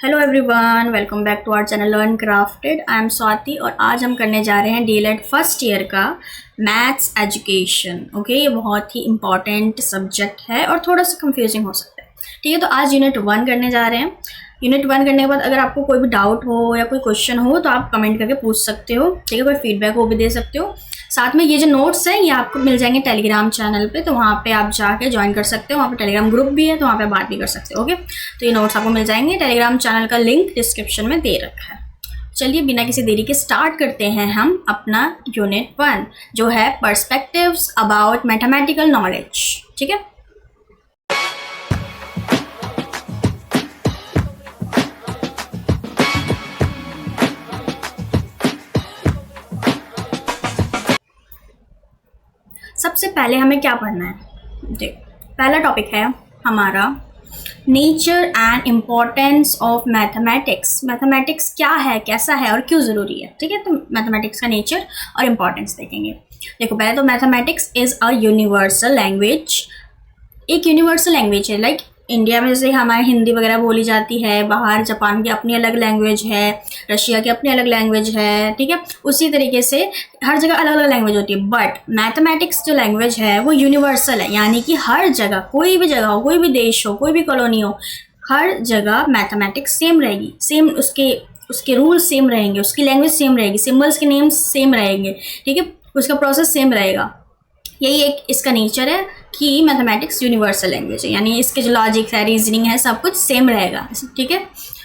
Hello everyone, welcome back to our channel learn crafted. I am Swati और आज हम करने जा रहे हैं डीएलएड फर्स्ट ईयर का मैथ्स एजुकेशन। ओके, ये बहुत ही इंपॉर्टेंट सब्जेक्ट है और थोड़ा सा कंफ्यूजिंग हो सकता है। ठीक है, तो आज यूनिट 1 करने जा रहे हैं। यूनिट 1 करने के बाद अगर आपको कोई भी डाउट हो या कोई क्वेश्चन हो तो आप कमेंट करके पूछ सकते हो। ठीक है, कोई फीडबैक वो भी दे सकते हो। साथ में ये जो नोट्स हैं ये आपको मिल जाएंगे टेलीग्राम चैनल पे, तो वहाँ पे आप जाके ज्वाइन कर सकते हो। वहाँ पे टेलीग्राम ग्रुप भी है, तो वहाँ पे बात भी कर सकते हो। ओके, तो ये नोट्स आपको मिल जाएंगे। टेलीग्राम चैनल का लिंक डिस्क्रिप्शन में दे रखा है। चलिए बिना किसी देरी के स्टार्ट करते हैं हम अपना यूनिट 1 जो है पर्सपेक्टिव्स अबाउट मैथमेटिकल नॉलेज। ठीक है, सबसे पहले हमें क्या पढ़ना है? देखो, पहला टॉपिक है हमारा nature and importance of mathematics. Mathematics क्या है, कैसा है और क्यों ज़रूरी है। ठीक है, तो मैथमेटिक्स का नेचर और इम्पोर्टेंस देखेंगे। देखो, पहले तो mathematics is a universal language. एक यूनिवर्सल लैंग्वेज है। लाइक इंडिया में जैसे हमारे हिंदी वगैरह बोली जाती है, बाहर जापान की अपनी अलग लैंग्वेज है, रशिया की अपनी अलग लैंग्वेज है। ठीक है, उसी तरीके से हर जगह अलग अलग लैंग्वेज होती है। बट मैथमेटिक्स जो लैंग्वेज है वो यूनिवर्सल है, यानी कि हर जगह, कोई भी जगह हो, कोई भी देश हो, कोई भी कॉलोनी हो, हर जगह मैथमेटिक्स सेम रहेगी। सेम उसके रूल्स सेम रहेंगे, उसकी लैंग्वेज सेम रहेगी, सिम्बल्स के नेम्स सेम रहेंगे। ठीक है, उसका प्रोसेस सेम रहेगा। यही एक इसका नेचर है कि मैथमेटिक्स यूनिवर्सल लैंग्वेज है, यानी इसके जो लॉजिक है, रीजनिंग है, सब कुछ सेम रहेगा। ठीक है,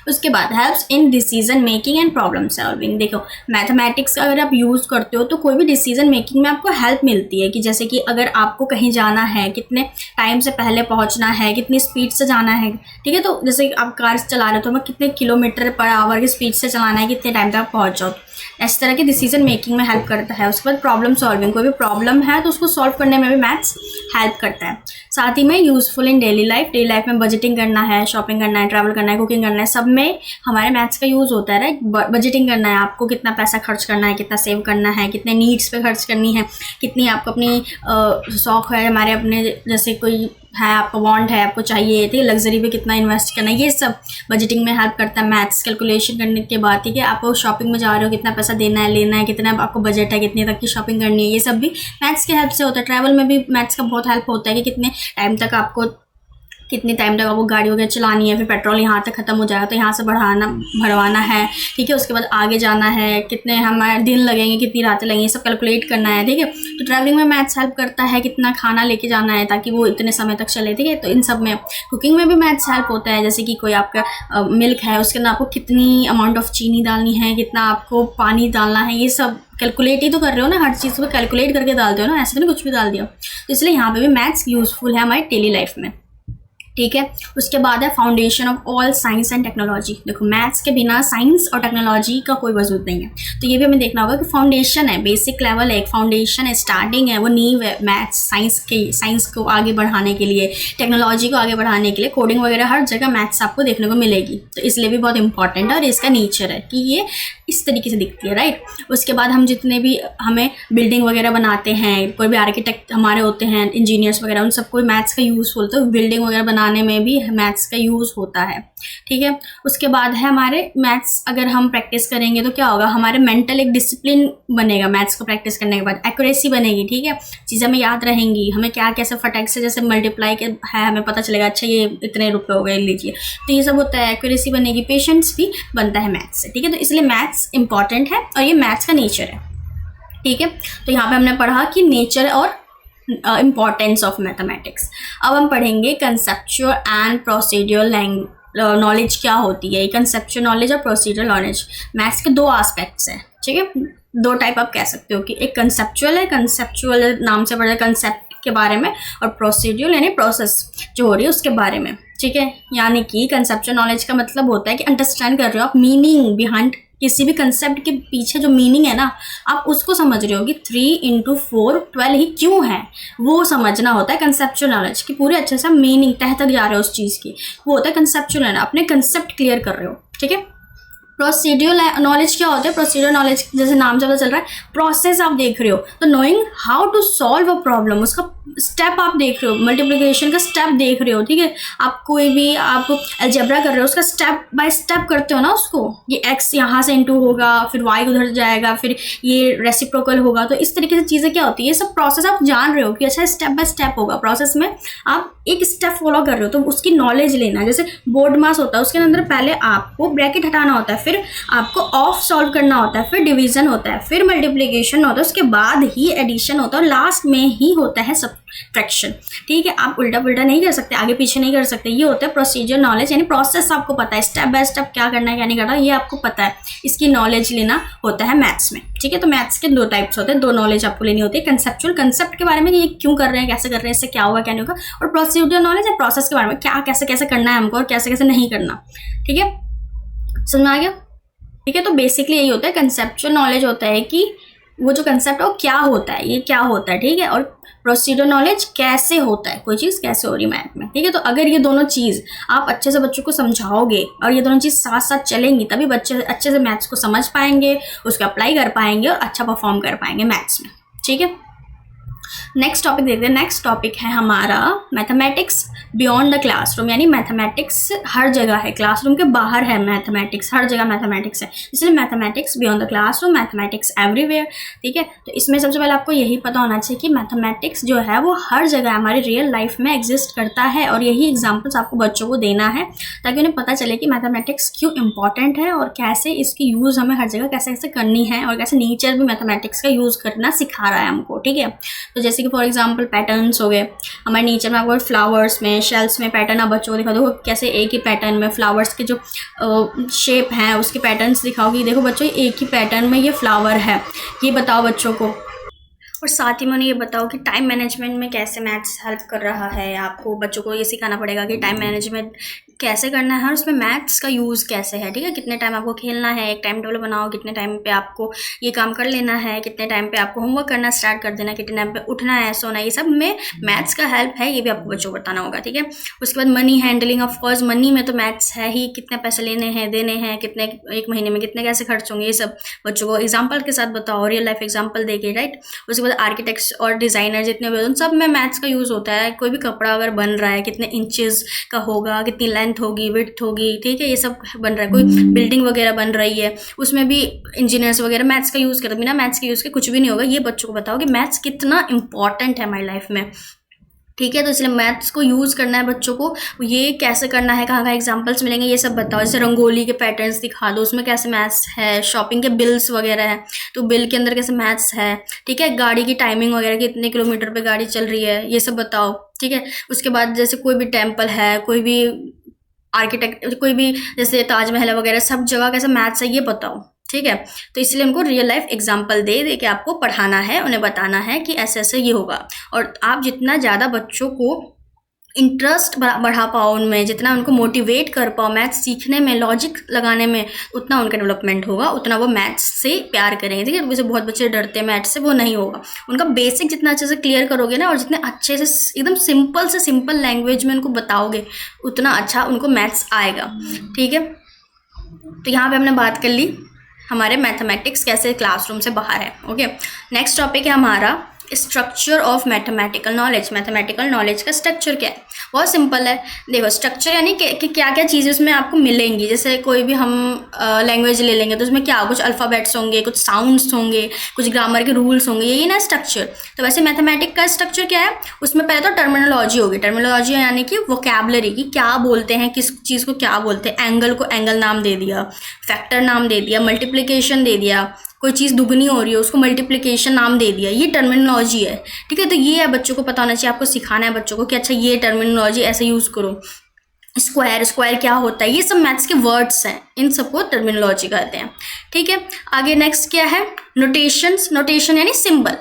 उसके बाद helps in decision making and problem solving. देखो, मैथमेटिक्स का अगर आप यूज़ करते हो तो कोई भी डिसीजन मेकिंग में आपको हेल्प मिलती है कि जैसे कि अगर आपको कहीं जाना है, कितने टाइम से पहले पहुंचना है, कितनी स्पीड से जाना है। ठीक है, तो जैसे आप कार चला रहे हो तो हमें कितने किलोमीटर पर आवर की स्पीड से चलाना है, कितने टाइम तक पहुँच जाओ। इस तरह के डिसीजन मेकिंग में हेल्प करता है। उसके बाद प्रॉब्लम सॉल्विंग, कोई भी प्रॉब्लम है तो उसको सॉल्व करने में भी मैथ्स हेल्प करता है। साथ ही में यूज़फुल इन डेली लाइफ में बजटिंग करना है, शॉपिंग करना है, ट्रैवल करना है, कुकिंग करना है, सब में हमारे मैथ्स का यूज़ होता है। राइट, बजटिंग करना है, आपको कितना पैसा खर्च करना है, कितना सेव करना है, कितने नीड्स पे खर्च करनी है, कितनी आपको अपनी शौक है, हमारे अपने जैसे कोई है, आपको वांट है, आपको चाहिए, ठीक है, लग्जरी पे कितना इन्वेस्ट करना है, ये सब बजटिंग में हेल्प करता है। मैथ्स कैलकुलेशन करने के बाद, ठीक है, आपको शॉपिंग में जा रहे हो, कितना पैसा देना है, लेना है, कितना आपको बजट है, कितने तक की शॉपिंग करनी है, ये सब भी मैथ्स के हेल्प से होता है। ट्रैवल में भी मैथ्स का बहुत हेल्प होता है कि कितने टाइम तक आपको गाड़ी वगैरह चलानी है, फिर पेट्रोल यहाँ तक ख़त्म हो जाएगा तो यहाँ से भरवाना है। ठीक है, उसके बाद आगे जाना है, कितने हमारे दिन लगेंगे, कितनी रातें लगेंगी, सब कैलकुलेट करना है। ठीक है, तो ट्रैवलिंग में मैथ्स हेल्प करता है, कितना खाना लेके जाना है ताकि वो इतने समय तक चले। ठीक है, तो इन सब में कुकिंग में भी मैथ्स हेल्प होता है। जैसे कि कोई आपका मिल्क है, उसके अंदर आपको कितनी अमाउंट ऑफ चीनी डालनी है, कितना आपको पानी डालना है, ये सब कैलकुलेट ही तो कर रहे हो ना, हर चीज़ को कैलकुलेट करके डालते हो ना, ऐसे तो नहीं कुछ भी डाल दिया। तो इसलिए यहाँ पे भी मैथ्स यूज़फुल है हमारी डेली लाइफ में। ठीक है, उसके बाद है foundation of all science and technology. देखो, मैथ्स के बिना साइंस और टेक्नोलॉजी का कोई वजूद नहीं है, तो ये भी हमें देखना होगा कि फाउंडेशन है, बेसिक लेवल है, एक फाउंडेशन है, स्टार्टिंग है, वो नींव है मैथ्स साइंस को आगे बढ़ाने के लिए, टेक्नोलॉजी को आगे बढ़ाने के लिए। कोडिंग वगैरह हर जगह मैथ्स आपको देखने को मिलेगी, तो इसलिए भी बहुत इंपॉर्टेंट है और इसका नेचर है कि ये इस तरीके से दिखती है। राइट, उसके बाद हम जितने भी हमें बिल्डिंग वगैरह बनाते हैं, कोई भी आर्किटेक्ट हमारे होते हैं, इंजीनियर्स वगैरह, उन सबको मैथ्स का यूज़ होता है। बिल्डिंग वगैरह बनाने में भी मैथ्स का यूज़ होता है। ठीक है, उसके बाद है हमारे मैथ्स अगर हम प्रैक्टिस करेंगे तो क्या होगा, हमारे मेंटल एक डिसिप्लिन बनेगा। मैथ्स को प्रैक्टिस करने के बाद एक्यूरेसी बनेगी। ठीक है, चीज़ें हमें याद रहेंगी, हमें क्या कैसे फटाक से जैसे मल्टीप्लाई के है हमें पता चलेगा, अच्छा ये इतने रुपए हो गए, लीजिए। तो ये सब होता है, एक्यूरेसी बनेगी, पेशेंस भी बनता है मैथ्स से। ठीक है, तो इसलिए मैथ्स इंपॉर्टेंट है और ये मैथ्स का नेचर है। ठीक है, तो यहाँ पे हमने पढ़ा कि नेचर और इम्पॉर्टेंस ऑफ मैथमेटिक्स। अब हम पढ़ेंगे कंसेप्चुअल एंड प्रोसीड्यूरल नॉलेज क्या होती है। कंसेप्चुअल नॉलेज और प्रोसीड्यूरल नॉलेज मैथ्स के दो एस्पेक्ट्स हैं। ठीक है, दो टाइप आप कह सकते हो कि एक कंसेप्चुअल है, कंसेप्चुअल नाम से पढ़ा कंसेप्ट के बारे में, और प्रोसीड्यूरल यानी प्रोसेस जो हो रही है उसके बारे में। ठीक है, यानी कि कंसेप्चुअल नॉलेज का मतलब होता है कि अंडरस्टैंड कर रहे हो आप मीनिंग बिहाइंड किसी भी कंसेप्ट के पीछे जो मीनिंग है ना, आप उसको समझ रहे हो कि 3 × 4 12 ही क्यों है, वो समझना होता है कंसेप्चुअल नॉलेज कि पूरे अच्छे से मीनिंग तह तक जा रहे हो उस चीज़ की, वो होता है कंसेप्चुअल नॉलेज। अपने कंसेप्ट क्लियर कर रहे हो। ठीक है, प्रोसीड्यूरल नॉलेज क्या होता है? प्रोसीड्यूरल नॉलेज जैसे नाम से पता चल रहा है, प्रोसेस आप देख रहे हो, तो knowing how to solve a problem, उसका स्टेप आप देख रहे हो, मल्टीप्लिकेशन का स्टेप देख रहे हो, ठीक है। आप कोई भी आप अलजेब्रा कर रहे हो, उसका स्टेप बाय स्टेप करते हो ना उसको, ये एक्स यहाँ से इंटू होगा, फिर वाई उधर जाएगा, फिर ये रेसिप्रोकल होगा, तो इस तरीके से चीज़ें क्या होती है, ये सब प्रोसेस आप जान रहे हो कि अच्छा स्टेप बाय स्टेप होगा। प्रोसेस में आप एक स्टेप फॉलो कर रहे हो, तो उसकी नॉलेज लेना। जैसे बोर्ड मास होता है, उसके अंदर पहले आपको ब्रैकेट हटाना होता है, फिर आपको ऑफ सॉल्व करना होता है, फिर डिवीजन होता है, फिर मल्टीप्लिकेशन होता है, उसके बाद ही एडिशन होता है, और लास्ट में ही होता है सब्ट्रैक्शन, ठीक है। आप उल्टा पुल्टा नहीं कर सकते, आगे पीछे नहीं कर सकते। ये होता है प्रोसीजर नॉलेज, यानी प्रोसेस आपको पता है, स्टेप बाय स्टेप क्या करना है क्या नहीं करना, ये आपको पता है, इसकी नॉलेज लेना होता है मैथ्स में, ठीक है। तो मैथ्स के 2 टाइप्स होते हैं, 2 नॉलेज आपको लेनी होती है। कंसेप्चुअल, कंसेप्ट के बारे में कि ये क्यों कर रहे हैं, कैसे कर रहे हैं, इससे क्या होगा क्या नहीं होगा, और प्रोसीजर नॉलेज है प्रोसेस के बारे में, क्या कैसे कैसे करना है हमको और कैसे कैसे नहीं करना, ठीक है। समझ में आ गया? ठीक है। तो बेसिकली यही होता है, कंसेप्चुअल नॉलेज होता है कि वो जो कंसेप्ट है वो क्या होता है, ये क्या होता है, ठीक है। और प्रोसीजर नॉलेज कैसे होता है, कोई चीज़ कैसे हो रही है मैथ में, ठीक है। तो अगर ये दोनों चीज़ आप अच्छे से बच्चों को समझाओगे और ये दोनों चीज़ साथ साथ चलेंगी, तभी बच्चे अच्छे से मैथ्स को समझ पाएंगे, उसको अप्लाई कर पाएंगे और अच्छा परफॉर्म कर पाएंगे मैथ्स में, ठीक है। नेक्स्ट टॉपिक देखते हैं। नेक्स्ट टॉपिक है हमारा मैथमेटिक्स बियॉन्ड द क्लासरूम, यानी मैथमेटिक्स हर जगह है, क्लासरूम के बाहर है मैथमेटिक्स, हर जगह मैथमेटिक्स है, इसलिए mathematics beyond the classroom, mathematics everywhere, ठीक है। तो इसमें सबसे पहले आपको यही पता होना चाहिए कि मैथमेटिक्स जो है वो हर जगह हमारी रियल लाइफ में एग्जिस्ट करता है, और यही एग्जाम्पल्स आपको बच्चों को देना है ताकि उन्हें पता चले कि मैथमेटिक्स क्यों इंपॉर्टेंट है और कैसे इसकी यूज़ हमें हर जगह कैसे कैसे करनी है, और कैसे नेचर भी मैथमेटिक्स का यूज़ करना सिखा रहा है हमको, ठीक है। तो जैसे कि फॉर एग्जांपल पैटर्न्स हो गए हमारे नेचर में, आपको फ्लावर्स में, शेल्स में पैटर्न आप बच्चों को दिखा दो, कैसे एक ही पैटर्न में फ्लावर्स के जो शेप हैं उसके पैटर्न्स दिखाओगी, देखो बच्चों एक ही पैटर्न में ये फ्लावर है, ये बताओ बच्चों को। और साथ ही में उन्हें ये बताओ कि टाइम मैनेजमेंट में कैसे मैथ्स हेल्प कर रहा है, आपको बच्चों को ये सिखाना पड़ेगा कि टाइम मैनेजमेंट कैसे करना है और उसमें मैथ्स का यूज़ कैसे है, ठीक है। कितने टाइम आपको खेलना है, एक टाइम टेबल बनाओ, कितने टाइम पे आपको ये काम कर लेना है, कितने टाइम पे आपको होमवर्क करना स्टार्ट कर देना, कितने टाइम पे उठना है, सोना, ये सब में मैथ्स का हेल्प है, ये भी आपको बच्चों को बताना होगा, ठीक है। उसके बाद money handling, of course money में तो मैथ्स है ही, कितने पैसे लेने हैं, देने हैं, कितने एक महीने में कितने कैसे खर्च होंगे, ये सब बच्चों को एग्जाम्पल के साथ बताओ, रियल लाइफ एग्जाम्पल देके, राइट। उसके बाद आर्किटेक्ट्स और डिज़ाइनर जितने भी उन सब में मैथ्स का यूज़ होता है। कोई भी कपड़ा अगर बन रहा है कितने इंचेस का होगा, कितनी लेंथ होगी, विड्थ होगी, ठीक है, ये सब बन रहा है। कोई बिल्डिंग वगैरह बन रही है उसमें भी इंजीनियर्स वगैरह मैथ्स का यूज़ करते हैं, बिना मैथ्स के यूज़ के कुछ भी नहीं होगा। ये बच्चों को बताओ कि मैथ्स कितना इंपॉर्टेंट है हमारी लाइफ में, ठीक है। तो इसलिए मैथ्स को यूज़ करना है बच्चों को, ये कैसे करना है, कहाँ कहाँ एग्जांपल्स मिलेंगे, ये सब बताओ। जैसे रंगोली के पैटर्न्स दिखा दो, उसमें कैसे मैथ्स है, शॉपिंग के बिल्स वगैरह है तो बिल के अंदर कैसे मैथ्स है, ठीक है। गाड़ी की टाइमिंग वगैरह, कितने किलोमीटर पे गाड़ी चल रही है, ये सब बताओ, ठीक है। उसके बाद जैसे कोई भी टेम्पल है, कोई भी आर्किटेक्ट, कोई भी जैसे ताजमहल वगैरह, सब जगह कैसे मैथ्स है ये बताओ, ठीक है। तो इसलिए उनको रियल लाइफ एग्जांपल दे दे के आपको पढ़ाना है, उन्हें बताना है कि ऐसे ऐसे ये होगा। और आप जितना ज़्यादा बच्चों को इंटरेस्ट बढ़ा पाओ उनमें, जितना उनको मोटिवेट कर पाओ मैथ्स सीखने में, लॉजिक लगाने में, उतना उनका डेवलपमेंट होगा, उतना वो मैथ्स से प्यार करेंगे, ठीक है। वैसे बहुत बच्चे डरते हैं मैथ्स से, वो नहीं होगा। उनका बेसिक जितना अच्छे से क्लियर करोगे ना, और जितने अच्छे से एकदम सिंपल से सिंपल लैंग्वेज में उनको बताओगे, उतना अच्छा उनको मैथ्स आएगा, ठीक है। तो यहाँ पे हमने बात कर ली हमारे मैथमेटिक्स कैसे क्लासरूम से बाहर है, ओके। नेक्स्ट टॉपिक है हमारा structure of mathematical knowledge. Mathematical knowledge का स्ट्रक्चर क्या है? बहुत सिंपल है। देखो स्ट्रक्चर यानी कि क्या क्या चीज़ें उसमें आपको मिलेंगी। जैसे कोई भी हम लैंग्वेज ले लेंगे तो उसमें क्या, कुछ अल्फ़ाबेट्स होंगे, कुछ साउंड्स होंगे, कुछ ग्रामर के रूल्स होंगे, यही ना स्ट्रक्चर। तो वैसे मैथमेटिक का स्ट्रक्चर क्या है, उसमें पहले तो टर्मिनोलॉजी होगी। टर्मिनोलॉजी यानी कि वोकैबलरी की, क्या बोलते हैं, किस चीज़ को क्या बोलते हैं। एंगल को एंगल नाम दे दिया, फैक्टर नाम दे दिया, मल्टीप्लिकेशन दे दिया, कोई चीज़ दुगनी हो रही है उसको मल्टीप्लिकेशन नाम दे दिया, ये टर्मिनोलॉजी है, ठीक है। तो ये है बच्चों को पता होना चाहिए, आपको सिखाना है बच्चों को कि अच्छा ये टर्मिनोलॉजी ऐसे यूज़ करो। स्क्वायर, स्क्वायर क्या होता है, ये सब मैथ्स के वर्ड्स हैं, इन सबको टर्मिनोलॉजी कहते हैं, ठीक है। आगे नेक्स्ट क्या है, नोटेशंस। नोटेशन यानी सिंबल,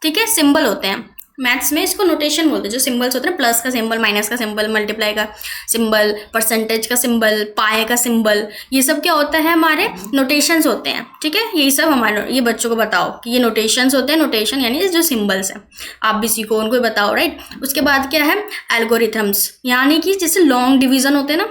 ठीक है, सिंबल होते हैं मैथ्स में, इसको नोटेशन बोलते हैं। जो सिंबल्स होते हैं, प्लस का सिंबल, माइनस का सिंबल, मल्टीप्लाई का सिंबल, परसेंटेज का सिंबल, पाए का सिंबल, ये सब क्या होता है, हमारे नोटेशंस होते हैं, ठीक है। यही सब हमारे, ये बच्चों को बताओ कि ये नोटेशंस होते हैं। नोटेशन यानी जो सिंबल्स हैं, आप भी सीखो, उनको बताओ, राइट। उसके बाद क्या है, एल्गोरिथम्स, यानी कि जैसे लॉन्ग डिवीजन होते हैं ना,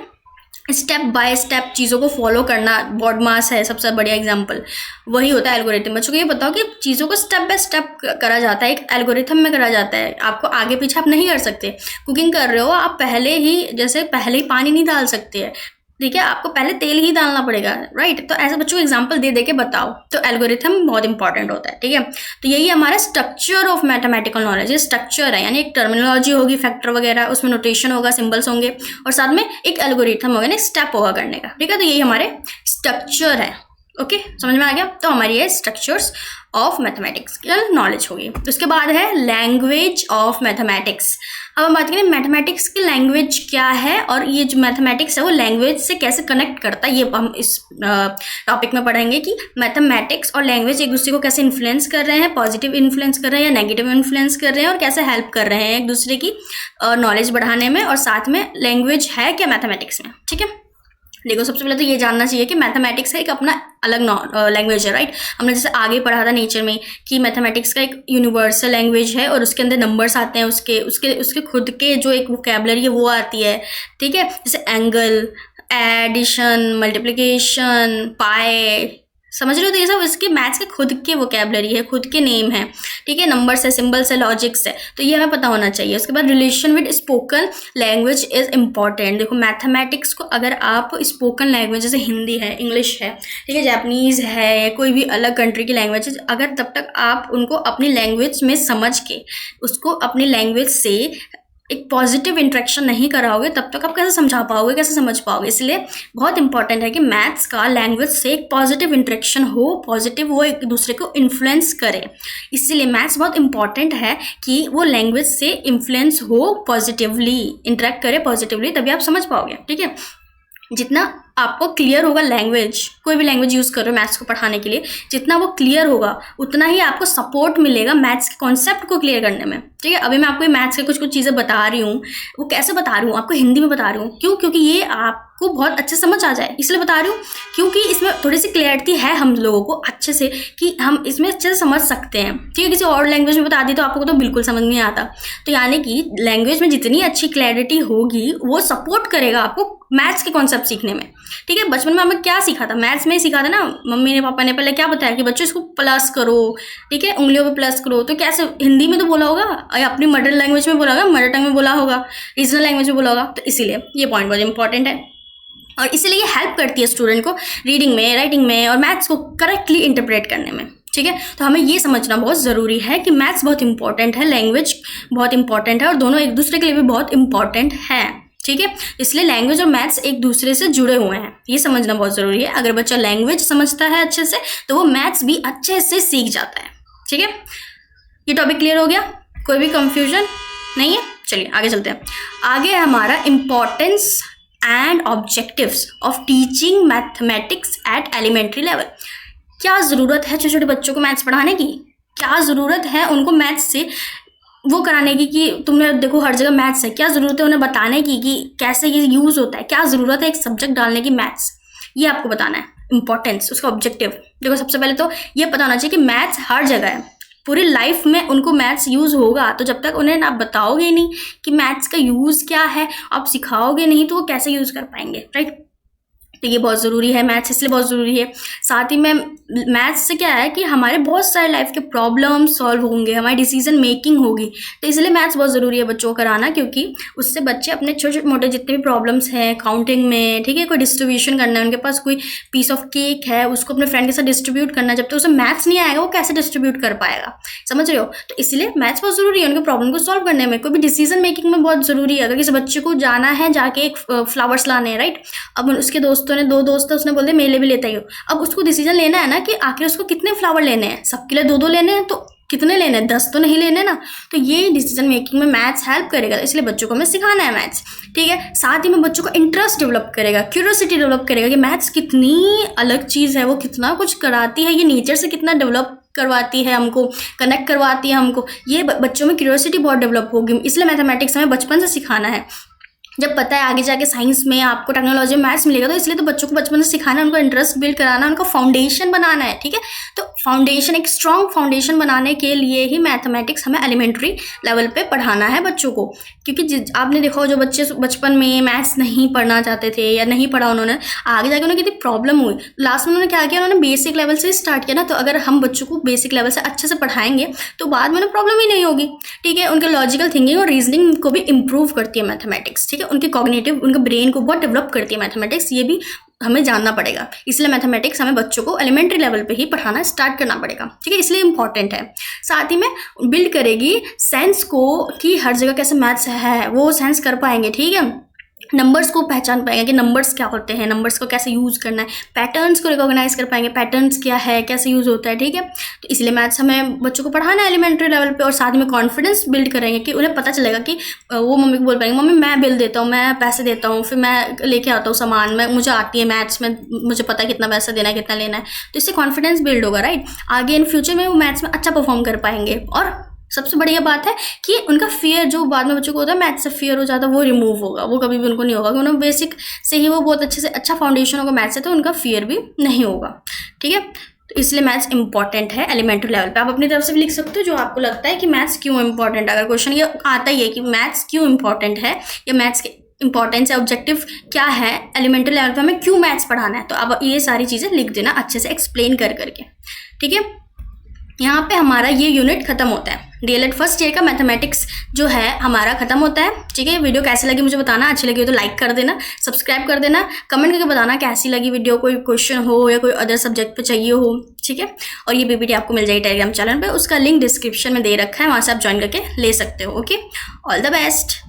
स्टेप बाय स्टेप चीज़ों को फॉलो करना, BODMAS है सबसे बढ़िया एग्जांपल, वही होता है एल्गोरिथम। बच्चों को ये बताओ कि चीज़ों को स्टेप बाय स्टेप करा जाता है, एक एल्गोरिथम में करा जाता है, आपको आगे पीछे आप नहीं कर सकते। कुकिंग कर रहे हो आप, पहले ही पानी नहीं डाल सकते हैं, ठीक है, आपको पहले तेल ही डालना पड़ेगा, राइट। तो ऐसे बच्चों को एग्जांपल दे दे के बताओ, तो एल्गोरिथम बहुत इंपॉर्टेंट होता है, ठीक है। तो यही हमारा स्ट्रक्चर ऑफ मैथमेटिकल नॉलेज, ये स्ट्रक्चर है, यानी एक टर्मिनोलॉजी होगी, फैक्टर वगैरह, उसमें नोटेशन होगा, सिंबल्स होंगे, और साथ में एक एल्गोरिथम होगा, एक स्टेप होगा करने का, ठीक है। तो यही हमारे स्ट्रक्चर है, ओके, समझ में आ गया। तो हमारी ये स्ट्रक्चर्स ऑफ मैथमेटिक्स नॉलेज होगी। उसके बाद है लैंग्वेज ऑफ मैथमेटिक्स। अब हम बात करें मैथमेटिक्स की लैंग्वेज क्या है, और ये जो मैथमेटिक्स है वो लैंग्वेज से कैसे कनेक्ट करता है, ये हम इस टॉपिक में पढ़ेंगे कि मैथमेटिक्स और लैंग्वेज एक दूसरे को कैसे इन्फ्लुएंस कर रहे हैं, पॉजिटिव इन्फ्लुएंस कर रहे हैं या नेगेटिव इन्फ्लुएंस कर रहे हैं, और कैसे हेल्प कर रहे हैं एक दूसरे की नॉलेज बढ़ाने में, और साथ में लैंग्वेज है क्या मैथमेटिक्स में, ठीक है। देखो, सबसे पहले तो ये जानना चाहिए कि मैथमेटिक्स का एक अपना अलग लैंग्वेज है, राइट। हमने जैसे आगे पढ़ा था नेचर में कि मैथमेटिक्स का एक यूनिवर्सल लैंग्वेज है, और उसके अंदर नंबर्स आते हैं, उसके खुद के जो एक वोकैबुलरी है वो आती है, ठीक है। जैसे एंगल, एडिशन, मल्टीप्लिकेशन, पाई, समझ रहे हो। तो ये सब इसके मैथ्स के खुद के वोकैबुलरी है, खुद के नेम है, ठीक है, नंबर्स है, सिंबल्स है, लॉजिक्स है, तो ये हमें पता होना चाहिए। उसके बाद relation with spoken language is important. देखो, मैथमेटिक्स को अगर आप स्पोकन लैंग्वेज जैसे हिंदी है, इंग्लिश है, ठीक है, जापानीज़ है, कोई भी अलग कंट्री की लैंग्वेज, अगर तब तक आप उनको अपनी लैंग्वेज में समझ के उसको अपनी लैंग्वेज से एक पॉजिटिव इंटरेक्शन नहीं कराओगे, तब तक आप कैसे समझा पाओगे, कैसे समझ पाओगे। इसलिए बहुत इंपॉर्टेंट है कि मैथ्स का लैंग्वेज से एक पॉजिटिव इंटरेक्शन हो, पॉजिटिव वो एक दूसरे को इन्फ्लुएंस करे। इसीलिए मैथ्स बहुत इंपॉर्टेंट है कि वो लैंग्वेज से इन्फ्लुएंस हो, पॉजिटिवली इंटरेक्ट करे पॉजिटिवली, तभी आप समझ पाओगे, ठीक है। जितना आपको क्लियर होगा लैंग्वेज, कोई भी लैंग्वेज यूज़ करो मैथ्स को पढ़ाने के लिए, जितना वो क्लियर होगा उतना ही आपको सपोर्ट मिलेगा मैथ्स के कॉन्सेप्ट को क्लियर करने में, ठीक है। अभी मैं आपको मैथ्स के कुछ चीज़ें बता रही हूँ, वो कैसे बता रही हूँ, आपको हिंदी में बता रही हूँ, क्यों, क्योंकि ये आपको बहुत अच्छे समझ आ जाए, इसलिए बता रही हूँ, क्योंकि इसमें थोड़ी सी क्लियरिटी है हम लोगों को अच्छे से, कि हम इसमें अच्छे से समझ सकते हैं, ठीक है। किसी और लैंग्वेज में बता दी तो आपको तो बिल्कुल समझ नहीं आता। तो यानी कि लैंग्वेज में जितनी अच्छी क्लैरिटी होगी वो सपोर्ट करेगा आपको मैथ्स के कॉन्सेप्ट सीखने में, ठीक है। बचपन में हमें क्या सीखा था, मैथ्स में ही सीखा था ना, मम्मी ने पापा ने पहले क्या बताया कि बच्चों इसको प्लस करो, ठीक है, उंगलियों पे प्लस करो। तो कैसे, हिंदी में तो बोला होगा, या अपनी मदर लैंग्वेज में बोला होगा, मदर टंग में बोला होगा, रीजनल लैंग्वेज में बोला होगा। तो इसीलिए ये पॉइंट बहुत इंपॉर्टेंट है, और इसीलिए ये हेल्प करती है स्टूडेंट को रीडिंग में, राइटिंग में, और मैथ्स को करेक्टली इंटरप्रेट करने में, ठीक है। तो हमें ये समझना बहुत ज़रूरी है कि मैथ्स बहुत इंपॉर्टेंट है, लैंग्वेज बहुत इंपॉर्टेंट है, और दोनों एक दूसरे के लिए भी बहुत इंपॉर्टेंट है, ठीक है। इसलिए लैंग्वेज और मैथ्स एक दूसरे से जुड़े हुए हैं, ये समझना बहुत ज़रूरी है। अगर बच्चा लैंग्वेज समझता है अच्छे से तो वो मैथ्स भी अच्छे से सीख जाता है, ठीक है। ये टॉपिक क्लियर हो गया, कोई भी कंफ्यूजन नहीं है। चलिए आगे चलते हैं। आगे है हमारा importance and objectives of teaching mathematics at elementary level. क्या ज़रूरत है छोटे छोटे बच्चों को मैथ्स पढ़ाने की, क्या ज़रूरत है उनको मैथ्स से वो कराने की, कि तुमने देखो हर जगह मैथ्स है, क्या ज़रूरत है उन्हें बताने की कि कैसे ये यूज़ होता है, क्या ज़रूरत है एक सब्जेक्ट डालने की मैथ्स, ये आपको बताना है। इंपॉर्टेंस, उसका ऑब्जेक्टिव, देखो सबसे पहले तो ये पता होना चाहिए कि मैथ्स हर जगह है, पूरी लाइफ में उनको मैथ्स यूज़ होगा। तो जब तक उन्हें आप बताओगे नहीं कि मैथ्स का यूज़ क्या है, आप सिखाओगे नहीं, तो वो कैसे यूज़ कर पाएंगे, राइट। तो ये बहुत ज़रूरी है, मैथ्स इसलिए बहुत ज़रूरी है। साथ ही में मैथ्स से क्या है कि हमारे बहुत सारे लाइफ के प्रॉब्लम सॉल्व होंगे, हमारी डिसीजन मेकिंग होगी, तो इसलिए मैथ्स बहुत ज़रूरी है बच्चों को कराना, क्योंकि उससे बच्चे अपने छोटे छोटे मोटे जितने भी प्रॉब्लम्स हैं काउंटिंग में, ठीक है, कोई डिस्ट्रीब्यूशन करना है, उनके पास कोई पीस ऑफ केक है, उसको अपने फ्रेंड के साथ डिस्ट्रीब्यूट करना है, जब तक उसे मैथ्स नहीं आएगा वो कैसे डिस्ट्रीब्यूट कर पाएगा, समझ रहे हो। तो इसलिए मैथ्स बहुत ज़रूरी है उनके प्रॉब्लम को सॉल्व करने में, कोई भी डिसीजन मेकिंग में बहुत ज़रूरी है। अगर किसी बच्चे को जाना है जाके एक फ्लावर्स लाने हैं, राइट, अब उसके दोस्तों ने, 2 दोस्त है, उसने बोल दिया मेरे लिए भी लेता ही हो, अब उसको डिसीजन लेना है ना कि आखिर उसको कितने फ्लावर लेने हैं, सबके लिए 2-2 लेने हैं, तो कितने लेने हैं, 10 तो नहीं लेने ना। तो ये डिसीजन मेकिंग में मैथ्स हेल्प करेगा, इसलिए बच्चों को हमें सिखाना है मैथ्स, ठीक है। साथ ही में बच्चों को इंटरेस्ट डेवलप करेगा, क्यूरियोसिटी डेवलप करेगा कि मैथ्स कितनी अलग चीज़ है, वो कितना कुछ कराती है, ये नेचर से कितना डेवलप करवाती है हमको, कनेक्ट करवाती है हमको, ये बच्चों में क्यूरियोसिटी बहुत डेवलप होगी। इसलिए मैथमेटिक्स हमें बचपन से सिखाना है। जब पता है आगे जाके साइंस में आपको टेक्नोलॉजी में मैथ्स मिलेगा, तो इसलिए तो बच्चों को बचपन से सिखाना है, उनको इंटरेस्ट बिल्ड कराना, उनका फाउंडेशन बनाना है, ठीक है। तो फाउंडेशन, एक स्ट्रॉन्ग फाउंडेशन बनाने के लिए ही मैथमेटिक्स हमें एलिमेंट्री लेवल पे पढ़ाना है बच्चों को। क्योंकि आपने देखा हो जो बच्चे बचपन में मैथ्स नहीं पढ़ना चाहते थे या नहीं पढ़ा उन्होंने, आगे जाके उन्हें कितनी प्रॉब्लम हुई। लास्ट में उन्होंने क्या किया, उन्होंने बेसिक लेवल से स्टार्ट किया ना। तो अगर हम बच्चों को बेसिक लेवल से अच्छे से पढ़ाएंगे तो बाद में उन्हें प्रॉब्लम ही नहीं होगी। ठीक है, उनके लॉजिकल थिंकिंग और रीजनिंग को भी इम्प्रूव करती है मैथमेटिक्स। ठीक है, उनके कॉग्निटिव, उनके ब्रेन को बहुत डेवलप करती है मैथमेटिक्स, ये भी हमें जानना पड़ेगा। इसलिए मैथमेटिक्स हमें बच्चों को एलिमेंट्री लेवल पे ही पढ़ाना स्टार्ट करना पड़ेगा। ठीक है, इसलिए इंपॉर्टेंट है। साथ ही में बिल्ड करेगी सेंस को कि हर जगह कैसे मैथ्स है, वो सेंस कर पाएंगे। ठीक है, नंबर्स को पहचान पाएंगे कि नंबर्स क्या होते हैं, नंबर्स को कैसे यूज़ करना है, पैटर्न्स को रिकॉग्नाइज कर पाएंगे, पैटर्न्स क्या है, कैसे यूज़ होता है। ठीक है, तो इसलिए मैथ्स हमें बच्चों को पढ़ाना है एलिमेंट्री लेवल पे। और साथ में कॉन्फिडेंस बिल्ड करेंगे कि उन्हें पता चलेगा कि वो मम्मी को बोल पाएंगे, मम्मी मैं बिल देता हूँ, मैं पैसे देता हूँ, फिर मैं लेके आता हूँ सामान, मैं मुझे आती है मैथ्स में, मुझे पता है कितना पैसा देना है, कितना लेना है। तो इससे कॉन्फिडेंस बिल्ड होगा, राइट। आगे इन फ्यूचर में वो मैथ्स में अच्छा परफॉर्म कर पाएंगे। और सबसे बढ़िया बात है कि उनका फियर जो बाद में बच्चों को होता है, मैथ्स से फियर हो जाता है, वो रिमूव होगा। वो कभी भी उनको नहीं होगा, क्योंकि उन्होंने बेसिक से ही वो बहुत अच्छे से अच्छा फाउंडेशन होगा मैथ्स से, तो उनका फियर भी नहीं होगा। ठीक है, तो इसलिए मैथ्स इंपॉर्टेंट है एलिमेंट्री लेवल पे। आप अपनी तरफ से भी लिख सकते हो जो आपको लगता है कि मैथ्स क्यों इंपॉर्टेंट है। अगर क्वेश्चन ये आता ही है कि मैथ्स क्यों इंपॉर्टेंट है या मैथ्स के इंपॉर्टेंस है, ऑब्जेक्टिव क्या है, एलिमेंट्री लेवल पे हमें क्यों मैथ्स पढ़ाना है, तो अब ये सारी चीज़ें लिख देना अच्छे से एक्सप्लेन कर करके। ठीक है, यहाँ पे हमारा ये यूनिट खत्म होता है। डीएलएड फर्स्ट ईयर का मैथमेटिक्स जो है हमारा खत्म होता है। ठीक है, वीडियो कैसी लगी मुझे बताना, अच्छी लगी हो तो लाइक कर देना, सब्सक्राइब कर देना, कमेंट करके बताना कैसी लगी वीडियो, कोई क्वेश्चन हो या कोई अदर सब्जेक्ट पे चाहिए हो। ठीक है, और ये पीपीटी आपको मिल जाएगी टेलीग्राम चैनल पे, उसका लिंक डिस्क्रिप्शन में दे रखा है, वहाँ से आप ज्वाइन करके ले सकते हो। Okay, all the best.